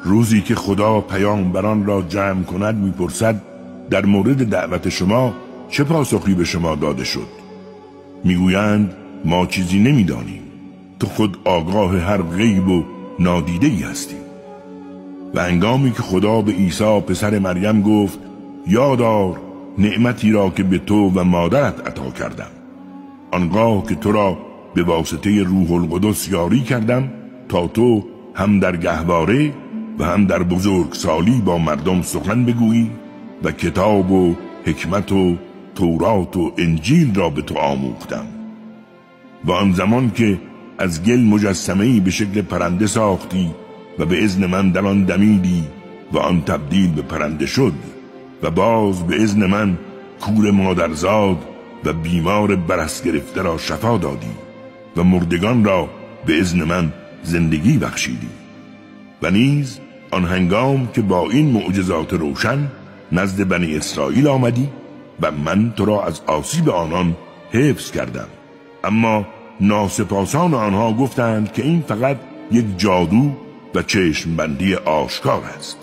روزی که خدا پیامبران را جمع کند میپرسد در مورد دعوت شما چه پاسخی به شما داده شد؟ میگویند ما چیزی نمیدانیم، تو خود آگاه هر غیب و نادیده ای هستی. و هنگامی که خدا به عیسی پسر مریم گفت یادار نعمتی را که به تو و مادرت عطا کردم، آنگاه که تو را به واسطه روح القدس یاری کردم تا تو هم در گهواره و هم در بزرگسالی با مردم سخن بگویی و کتاب و حکمت و تورات و انجیل را به تو آموختم. و آن زمان که از گل مجسمه‌ای به شکل پرنده ساختی و به اذن من در آن دمیدی و آن تبدیل به پرنده شد و باز به اذن من کور مادرزاد و بیمار برس گرفته را شفا دادی و مردگان را به اذن من زندگی بخشیدی. و نیز آن هنگام که با این معجزات روشن نزد بنی اسرائیل آمدی و من تو را از آسیب آنان حفظ کردم، اما ناسپاسان آنها گفتند که این فقط یک جادو و چشمبندی آشکار است.